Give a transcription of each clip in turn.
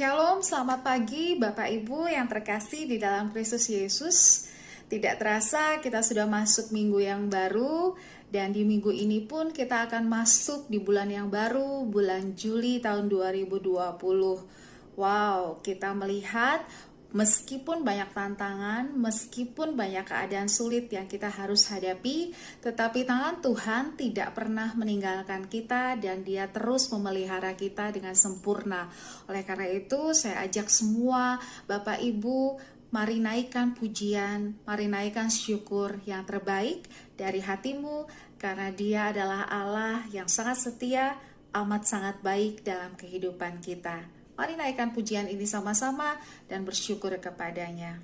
Shalom, selamat pagi Bapak Ibu yang terkasih di dalam Kristus Yesus. Tidak terasa kita sudah masuk minggu yang baru, dan di minggu ini pun kita akan masuk di bulan yang baru, bulan Juli tahun 2020. Wow, kita melihat meskipun banyak tantangan, meskipun banyak keadaan sulit yang kita harus hadapi, tetapi tangan Tuhan tidak pernah meninggalkan kita dan Dia terus memelihara kita dengan sempurna. Oleh karena itu, saya ajak semua Bapak Ibu, mari naikkan pujian, mari naikkan syukur yang terbaik dari hatimu, karena Dia adalah Allah yang sangat setia, amat sangat baik dalam kehidupan kita. Mari naikkan pujian ini sama-sama dan bersyukur kepadanya.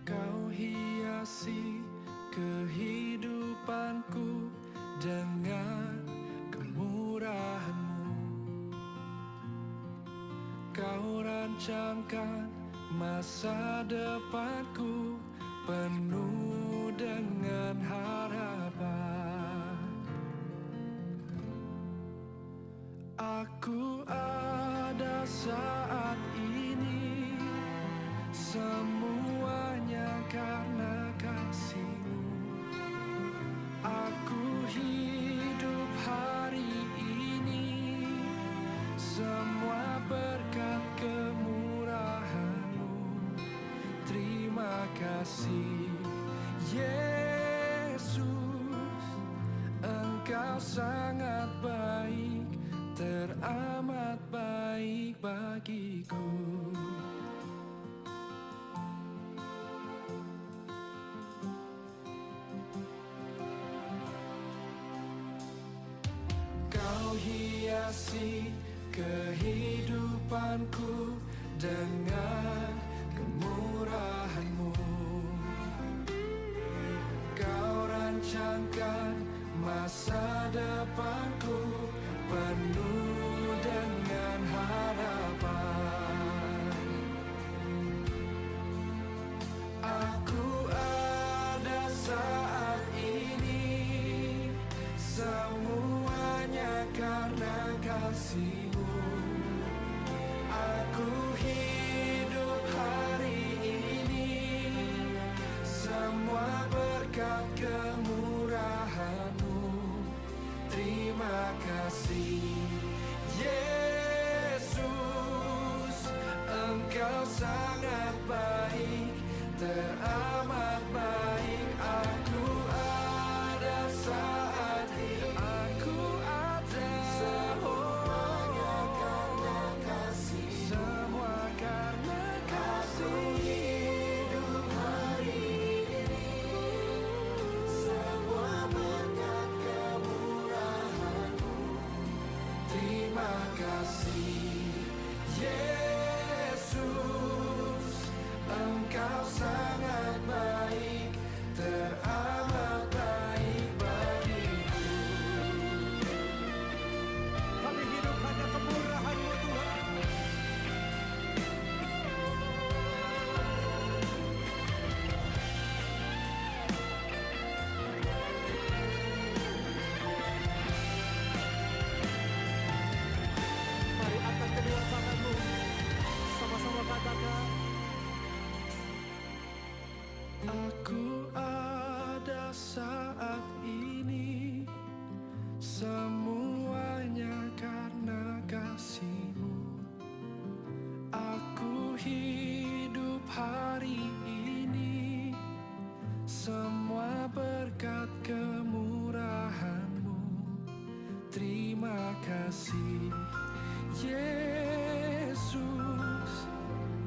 Kau hiasi kehidupanku dengan kemurahan-Mu. Kau rancangkan masa depanku penuh dengan harapan. Aku ada saat ini, semuanya karena kasih-Mu. Aku hidup hari ini, semua berkat kemurahan-Mu. Terima kasih Yesus, Engkau sangat baik, teramat baik bagiku. Kau hiasi kehidupanku dengan kemurahan-Mu. Kau rancangkan masa depanku penuh dengan harapan. Aku ada saat ini, semuanya karena kasih-Mu. Aku hidup hari ini, semua berkat kemurahan-Mu. Terima kasih Yesus, Engkau sangat baik, teramat baik. Aku ada saat ini, aku ada, semuanya karena kasih, semua karena kasih. Aku hidup hari ini, semua berkat kemurahan-Mu. Terima kasih Yesus, Engkau sangat baik, teramat baik bagiku. Kami hidup hanya kemurahan-Mu Tuhan. Mari angkat kedua tanganmu, sama-sama katakan. Aku ada saat ini, semuanya karena kasih-Mu. Aku hidup hari ini, semua berkat kemurahan-Mu. Terima kasih Yesus,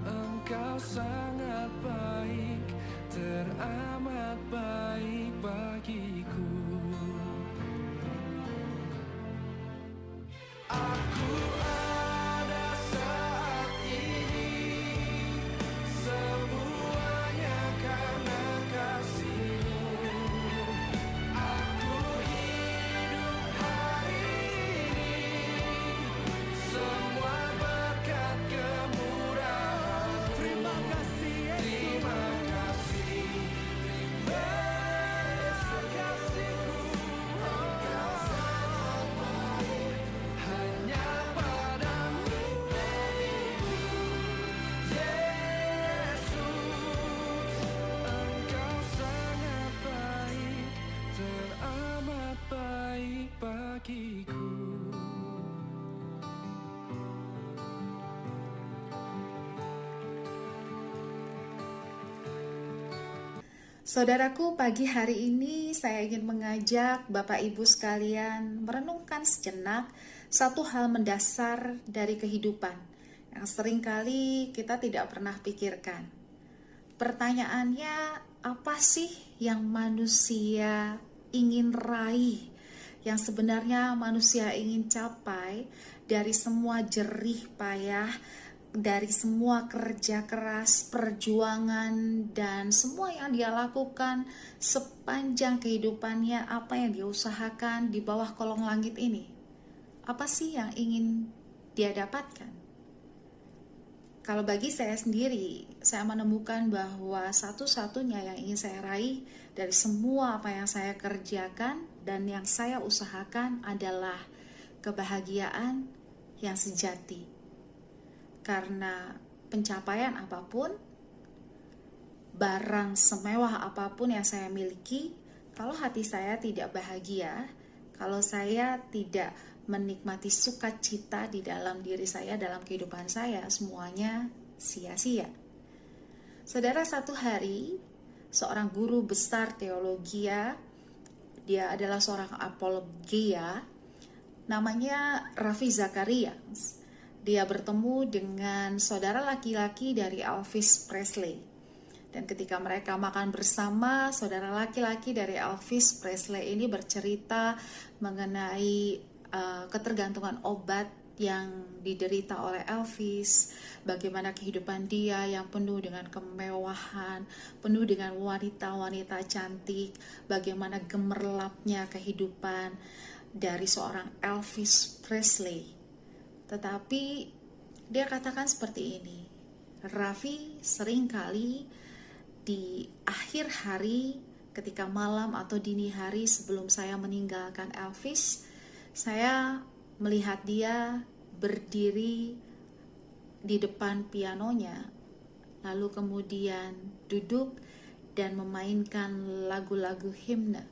Engkau sangat baik, teramat baik bagiku. Aku ada saat ini, semuanya karena kasih-Mu. Aku hidup hari Saudaraku, pagi hari ini saya ingin mengajak Bapak Ibu sekalian merenungkan sejenak satu hal mendasar dari kehidupan yang seringkali kita tidak pernah pikirkan. Pertanyaannya, apa sih yang manusia ingin raih, yang sebenarnya manusia ingin capai dari semua jerih payah, dari semua kerja keras, perjuangan, dan semua yang dia lakukan sepanjang kehidupannya, apa yang dia usahakan di bawah kolong langit ini? Apa sih yang ingin dia dapatkan? Kalau bagi saya sendiri, saya menemukan bahwa satu-satunya yang ingin saya raih dari semua apa yang saya kerjakan dan yang saya usahakan adalah kebahagiaan yang sejati. Karena pencapaian apapun, barang semewah apapun yang saya miliki, kalau hati saya tidak bahagia, kalau saya tidak menikmati sukacita di dalam diri saya, dalam kehidupan saya, semuanya sia-sia. Saudara, satu hari seorang guru besar teologia, dia adalah seorang apologia, namanya Ravi Zacharias. Dia bertemu dengan saudara laki-laki dari Elvis Presley. Dan ketika mereka makan bersama, saudara laki-laki dari Elvis Presley ini bercerita mengenai ketergantungan obat yang diderita oleh Elvis, bagaimana kehidupan dia yang penuh dengan kemewahan, penuh dengan wanita-wanita cantik, bagaimana gemerlapnya kehidupan dari seorang Elvis Presley. Tetapi dia katakan seperti ini, Raffi seringkali di akhir hari, ketika malam atau dini hari sebelum saya meninggalkan Elvis, saya melihat dia berdiri di depan pianonya, lalu kemudian duduk dan memainkan lagu-lagu himne.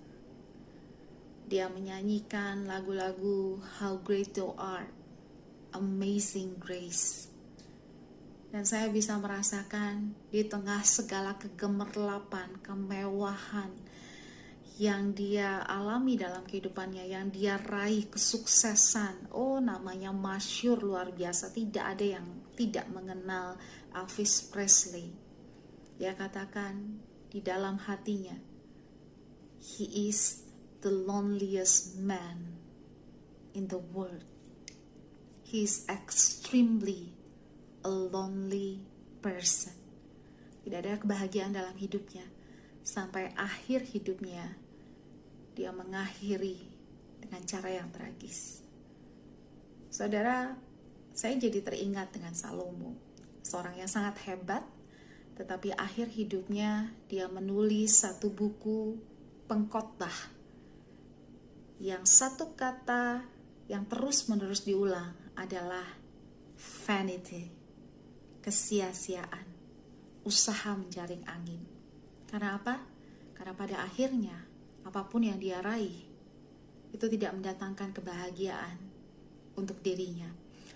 Dia menyanyikan lagu-lagu How Great Thou Art, Amazing Grace. Dan saya bisa merasakan di tengah segala kegemerlapan, kemewahan yang dia alami dalam kehidupannya, yang dia raih kesuksesan. Oh, namanya masyhur luar biasa, tidak ada yang tidak mengenal Elvis Presley. Dia katakan di dalam hatinya, he is the loneliest man in the world. He is extremely a lonely person. Tidak ada kebahagiaan dalam hidupnya. Sampai akhir hidupnya, dia mengakhiri dengan cara yang tragis. Saudara, saya jadi teringat dengan Salomo, seorang yang sangat hebat, tetapi akhir hidupnya dia menulis satu buku pengkhotbah yang satu kata yang terus-menerus diulang adalah vanity, kesia-siaan, usaha menjaring angin. Karena apa? Karena pada akhirnya apapun yang dia raih itu tidak mendatangkan kebahagiaan untuk dirinya.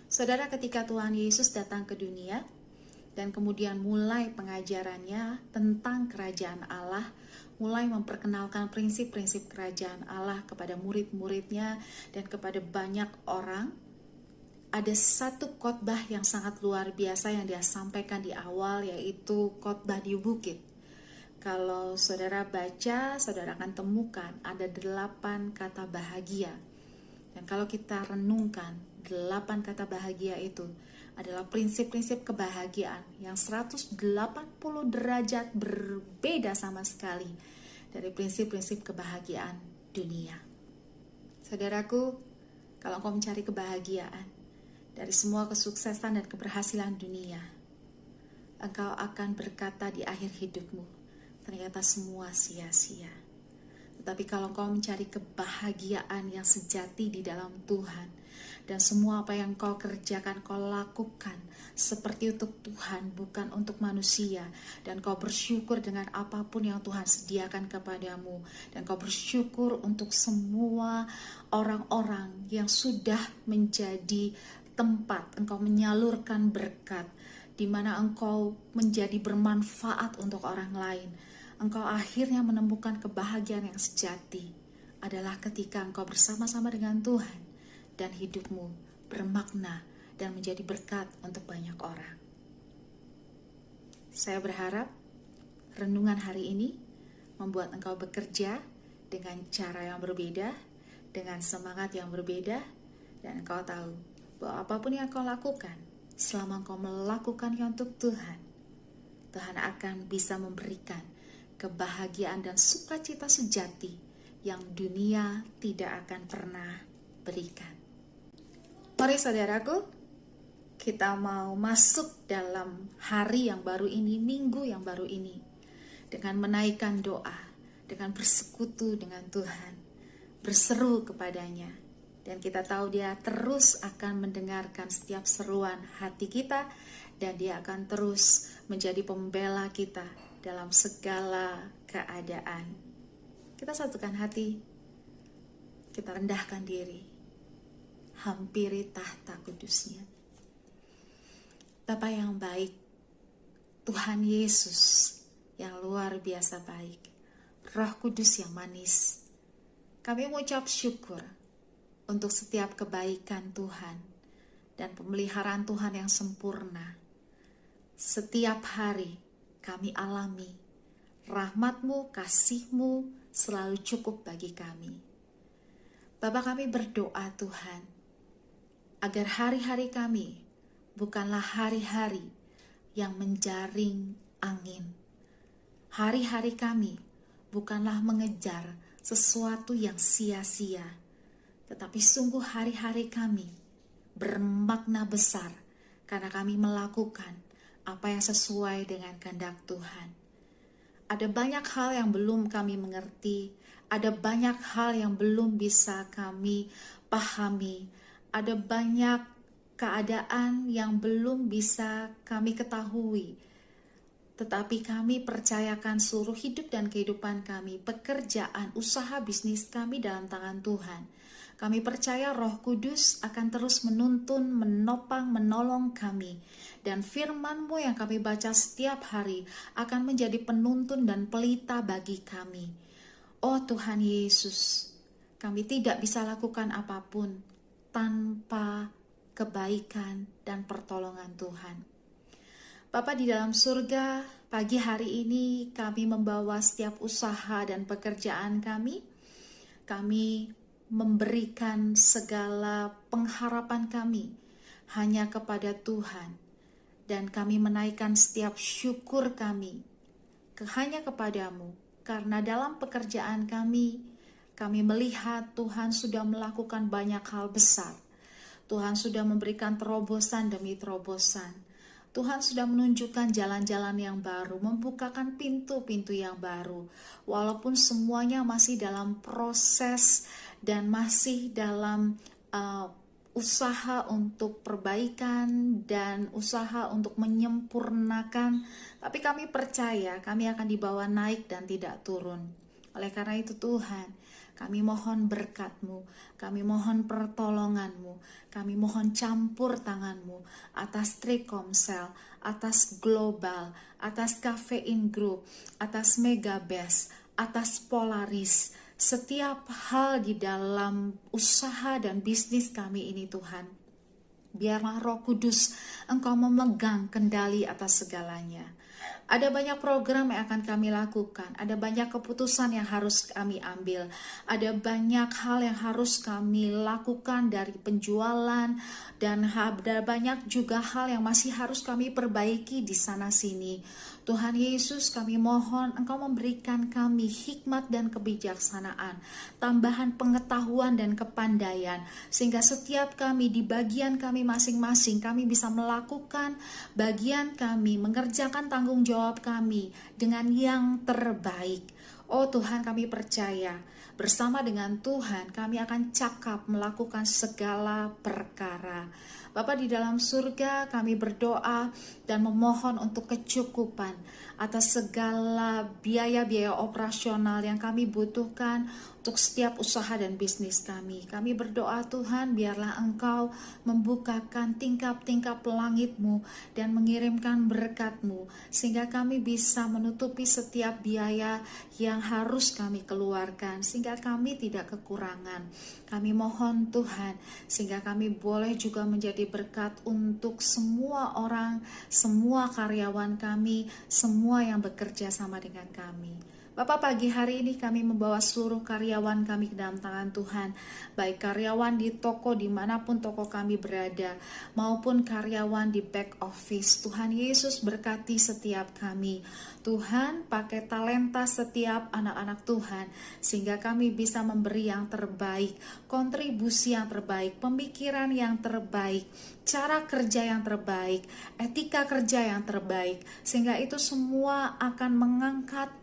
Saudara, ketika Tuhan Yesus datang ke dunia dan kemudian mulai pengajarannya tentang kerajaan Allah, mulai memperkenalkan prinsip-prinsip kerajaan Allah kepada murid-muridnya dan kepada banyak orang, ada satu khotbah yang sangat luar biasa yang dia sampaikan di awal, yaitu khotbah di bukit. Kalau saudara baca, saudara akan temukan ada 8 kata bahagia. Dan kalau kita renungkan, 8 kata bahagia itu adalah prinsip-prinsip kebahagiaan yang 180 derajat berbeda sama sekali dari prinsip-prinsip kebahagiaan dunia. Saudaraku, kalau engkau mencari kebahagiaan dari semua kesuksesan dan keberhasilan dunia, engkau akan berkata di akhir hidupmu, ternyata semua sia-sia. Tetapi kalau engkau mencari kebahagiaan yang sejati di dalam Tuhan, dan semua apa yang kau kerjakan, kau lakukan seperti untuk Tuhan, bukan untuk manusia, dan kau bersyukur dengan apapun yang Tuhan sediakan kepadamu, dan kau bersyukur untuk semua orang-orang yang sudah menjadi tempat engkau menyalurkan berkat, di mana engkau menjadi bermanfaat untuk orang lain. engkau akhirnya menemukan kebahagiaan yang sejati adalah ketika engkau bersama-sama dengan Tuhan dan hidupmu bermakna dan menjadi berkat untuk banyak orang. Saya berharap renungan hari ini membuat engkau bekerja dengan cara yang berbeda, dengan semangat yang berbeda, dan engkau tahu bahwa apapun yang engkau lakukan, selama engkau melakukannya untuk Tuhan, Tuhan akan bisa memberikan kebahagiaan dan sukacita sejati yang dunia tidak akan pernah berikan. Mari saudaraku, kita mau masuk dalam hari yang baru ini, minggu yang baru ini, dengan menaikkan doa, dengan bersekutu dengan Tuhan, berseru kepadanya. Dan kita tahu Dia terus akan mendengarkan setiap seruan hati kita, dan Dia akan terus menjadi pembela kita dalam segala keadaan. Kita satukan hati, kita rendahkan diri, hampiri tahta kudus-Nya. Bapa yang baik, Tuhan Yesus yang luar biasa baik, Roh Kudus yang manis, kami mengucap syukur untuk setiap kebaikan Tuhan dan pemeliharaan Tuhan yang sempurna. Setiap hari kami alami rahmat-Mu, kasih-Mu selalu cukup bagi kami. Bapa, kami berdoa Tuhan, agar hari-hari kami bukanlah hari-hari yang menjaring angin. Hari-hari kami bukanlah mengejar sesuatu yang sia-sia, tetapi sungguh hari-hari kami bermakna besar karena kami melakukan apa yang sesuai dengan kehendak Tuhan. Ada banyak hal yang belum kami mengerti, ada banyak hal yang belum bisa kami pahami, ada banyak keadaan yang belum bisa kami ketahui. Tetapi kami percayakan seluruh hidup dan kehidupan kami, pekerjaan, usaha, bisnis kami dalam tangan Tuhan. Kami percaya Roh Kudus akan terus menuntun, menopang, menolong kami. Dan firman-Mu yang kami baca setiap hari akan menjadi penuntun dan pelita bagi kami. Oh Tuhan Yesus, kami tidak bisa lakukan apapun tanpa kebaikan dan pertolongan Tuhan. Bapa di dalam surga, pagi hari ini kami membawa setiap usaha dan pekerjaan kami. Kami memberikan segala pengharapan kami hanya kepada Tuhan. Dan kami menaikkan setiap syukur kami hanya kepadamu. Karena dalam pekerjaan kami melihat Tuhan sudah melakukan banyak hal besar. Tuhan sudah memberikan terobosan demi terobosan. Tuhan sudah menunjukkan jalan-jalan yang baru, membukakan pintu-pintu yang baru. Walaupun semuanya masih dalam proses dan masih dalam usaha untuk perbaikan dan usaha untuk menyempurnakan, tapi kami percaya kami akan dibawa naik dan tidak turun. Oleh karena itu Tuhan, kami mohon berkat-Mu, kami mohon pertolongan-Mu, kami mohon campur tangan-Mu atas Trikomsel, atas Global, atas Kafein Group, atas Megabest, atas Polaris, setiap hal di dalam usaha dan bisnis kami ini Tuhan. Biarlah Roh Kudus Engkau memegang kendali atas segalanya. Ada banyak program yang akan kami lakukan, ada banyak keputusan yang harus kami ambil, ada banyak hal yang harus kami lakukan dari penjualan, dan ada banyak juga hal yang masih harus kami perbaiki di sana sini. Tuhan Yesus, kami mohon Engkau memberikan kami hikmat dan kebijaksanaan, tambahan pengetahuan dan kepandaian, sehingga setiap kami di bagian kami masing-masing, kami bisa melakukan bagian kami, mengerjakan tanggung jawab kami dengan yang terbaik. Oh Tuhan, kami percaya bersama dengan Tuhan kami akan cakap melakukan segala perkara. Bapa di dalam surga, kami berdoa dan memohon untuk kecukupan atas segala biaya-biaya operasional yang kami butuhkan untuk setiap usaha dan bisnis kami. Kami berdoa Tuhan, biarlah Engkau membukakan tingkap-tingkap langit-Mu dan mengirimkan berkat-Mu, sehingga kami bisa menutupi setiap biaya yang harus kami keluarkan, sehingga kami tidak kekurangan. Kami mohon Tuhan, sehingga kami boleh juga menjadi berkat untuk semua orang, semua karyawan kami, semua yang bekerja sama dengan kami. Bapak, pagi hari ini kami membawa seluruh karyawan kami ke dalam tangan Tuhan, baik karyawan di toko dimanapun toko kami berada, maupun karyawan di back office. Tuhan Yesus berkati setiap kami. Tuhan, pakai talenta setiap anak-anak Tuhan, sehingga kami bisa memberi yang terbaik, kontribusi yang terbaik, pemikiran yang terbaik, cara kerja yang terbaik, etika kerja yang terbaik, sehingga itu semua akan mengangkat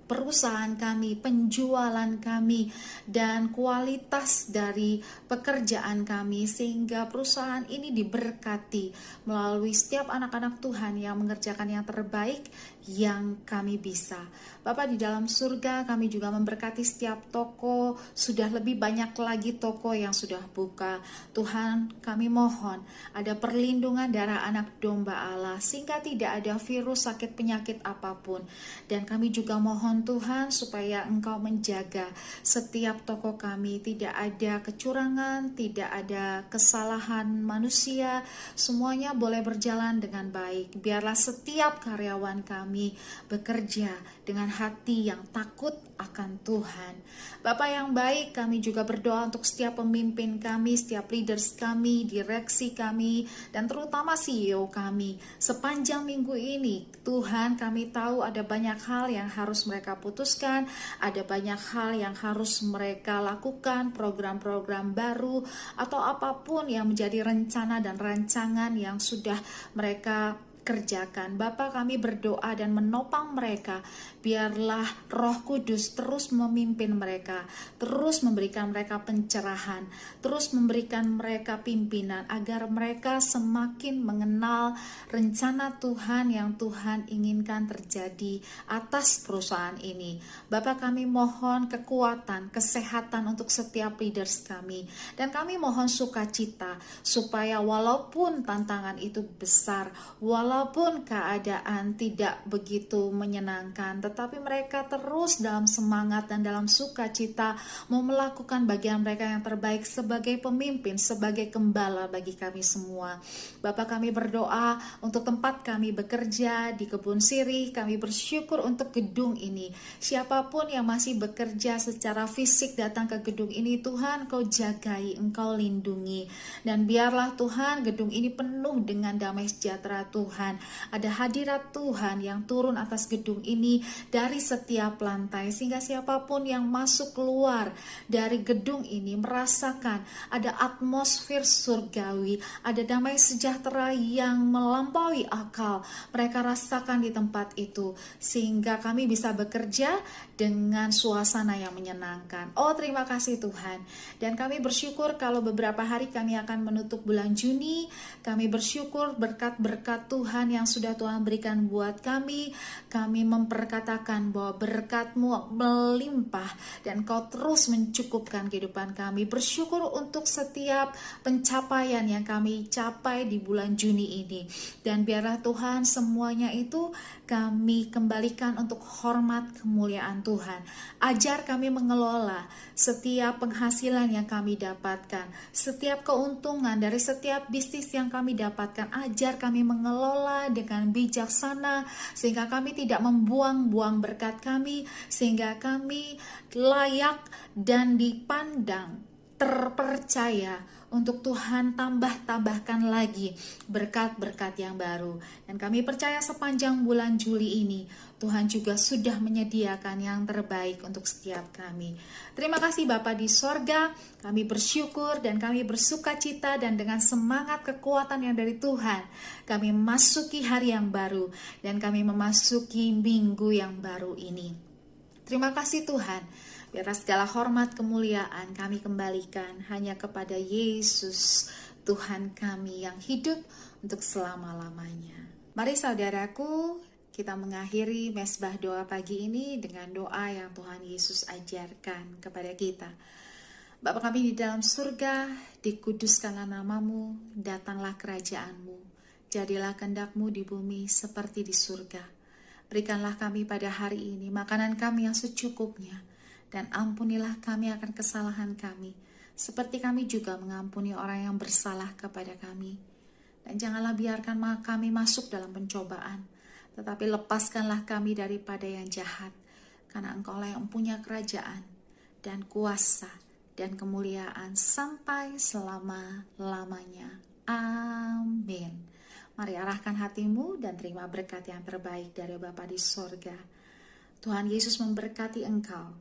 perusahaan kami, penjualan kami, dan kualitas dari pekerjaan kami, sehingga perusahaan ini diberkati melalui setiap anak-anak Tuhan yang mengerjakan yang terbaik yang kami bisa. Bapak di dalam surga, kami juga memberkati setiap toko. Sudah lebih banyak lagi toko yang sudah buka. Tuhan, kami mohon ada perlindungan darah anak domba Allah, sehingga tidak ada virus, sakit, penyakit apapun. Dan kami juga mohon Tuhan supaya Engkau menjaga setiap toko kami, tidak ada kecurangan, tidak ada kesalahan manusia, semuanya boleh berjalan dengan baik. Biarlah setiap karyawan kami bekerja dengan hati yang takut akan Tuhan. Bapak yang baik, kami juga berdoa untuk setiap pemimpin kami, setiap leaders kami, direksi kami, dan terutama CEO kami. Sepanjang minggu ini, Tuhan, kami tahu ada banyak hal yang harus mereka putuskan, ada banyak hal yang harus mereka lakukan, program-program baru, atau apapun yang menjadi rencana dan rancangan yang sudah mereka kerjakan. Bapa, kami berdoa dan menopang mereka, biarlah Roh Kudus terus memimpin mereka, terus memberikan mereka pencerahan, terus memberikan mereka pimpinan, agar mereka semakin mengenal rencana Tuhan yang Tuhan inginkan terjadi atas perusahaan ini. Bapa, kami mohon kekuatan, kesehatan untuk setiap leaders kami, dan kami mohon sukacita supaya walaupun tantangan itu besar, walaupun keadaan tidak begitu menyenangkan, tetapi mereka terus dalam semangat dan dalam sukacita mau melakukan bagian mereka yang terbaik sebagai pemimpin, sebagai gembala bagi kami semua. Bapak, kami berdoa untuk tempat kami bekerja di Kebun Sirih. Kami bersyukur untuk gedung ini. Siapapun yang masih bekerja secara fisik datang ke gedung ini, Tuhan, Kau jagai, Engkau lindungi. Dan biarlah Tuhan, gedung ini penuh dengan damai sejahtera Tuhan. Ada hadirat Tuhan yang turun atas gedung ini dari setiap lantai, sehingga siapapun yang masuk keluar dari gedung ini merasakan ada atmosfer surgawi, ada damai sejahtera yang melampaui akal mereka rasakan di tempat itu, sehingga kami bisa bekerja dengan suasana yang menyenangkan. Oh, terima kasih Tuhan. Dan kami bersyukur kalau beberapa hari kami akan menutup bulan Juni. Kami bersyukur berkat-berkat Tuhan yang sudah Tuhan berikan buat kami. Kami memperkatakan bahwa berkat-Mu melimpah dan Kau terus mencukupkan kehidupan kami. Bersyukur untuk setiap pencapaian yang kami capai di bulan Juni ini. Dan biarlah Tuhan semuanya itu kami kembalikan untuk hormat kemuliaan Tuhan. Ajar kami mengelola setiap penghasilan yang kami dapatkan, setiap keuntungan dari setiap bisnis yang kami dapatkan. Ajar kami mengelola dengan bijaksana, sehingga kami tidak membuang-buang berkat kami, sehingga kami layak dan dipandang terpercaya untuk Tuhan tambahkan lagi berkat-berkat yang baru. Dan kami percaya sepanjang bulan Juli ini Tuhan juga sudah menyediakan yang terbaik untuk setiap kami. Terima kasih Bapa di sorga, kami bersyukur dan kami bersukacita, dan dengan semangat kekuatan yang dari Tuhan kami memasuki hari yang baru dan kami memasuki minggu yang baru ini. Terima kasih Tuhan, biarlah segala hormat kemuliaan kami kembalikan hanya kepada Yesus, Tuhan kami yang hidup untuk selama-lamanya. Mari saudaraku, kita mengakhiri mesbah doa pagi ini dengan doa yang Tuhan Yesus ajarkan kepada kita. Bapa kami di dalam surga, dikuduskanlah namamu, datanglah kerajaanmu, jadilah kehendak-mu di bumi seperti di surga. Berikanlah kami pada hari ini makanan kami yang secukupnya, dan ampunilah kami akan kesalahan kami, seperti kami juga mengampuni orang yang bersalah kepada kami. Dan janganlah biarkan kami masuk dalam pencobaan, tetapi lepaskanlah kami daripada yang jahat, karena Engkaulah yang punya kerajaan, dan kuasa, dan kemuliaan sampai selama-lamanya. Amin. Mari arahkan hatimu dan terima berkat yang terbaik dari Bapa di sorga. Tuhan Yesus memberkati engkau.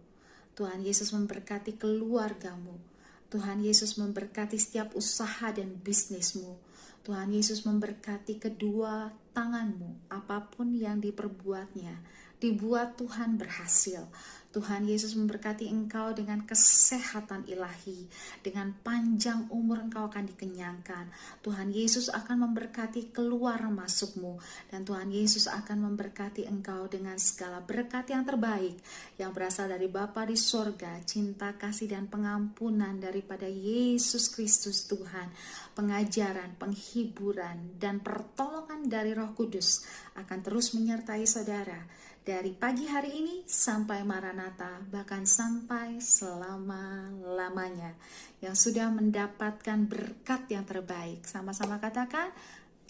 Tuhan Yesus memberkati keluargamu. Tuhan Yesus memberkati setiap usaha dan bisnismu. Tuhan Yesus memberkati kedua tanganmu. Apapun yang diperbuatnya, dibuat Tuhan berhasil. Tuhan Yesus memberkati engkau dengan kesehatan ilahi, dengan panjang umur engkau akan dikenyangkan. Tuhan Yesus akan memberkati keluar masukmu, dan Tuhan Yesus akan memberkati engkau dengan segala berkat yang terbaik yang berasal dari Bapa di sorga, cinta kasih dan pengampunan daripada Yesus Kristus Tuhan, pengajaran, penghiburan, dan pertolongan dari Roh Kudus akan terus menyertai saudara dari pagi hari ini sampai Maranatha, bahkan sampai selama-lamanya, yang sudah mendapatkan berkat yang terbaik. Sama-sama katakan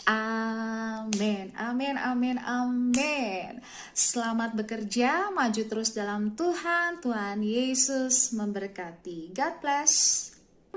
amin, amin, amin, amin. Selamat bekerja, maju terus dalam Tuhan. Tuhan Yesus memberkati. God bless.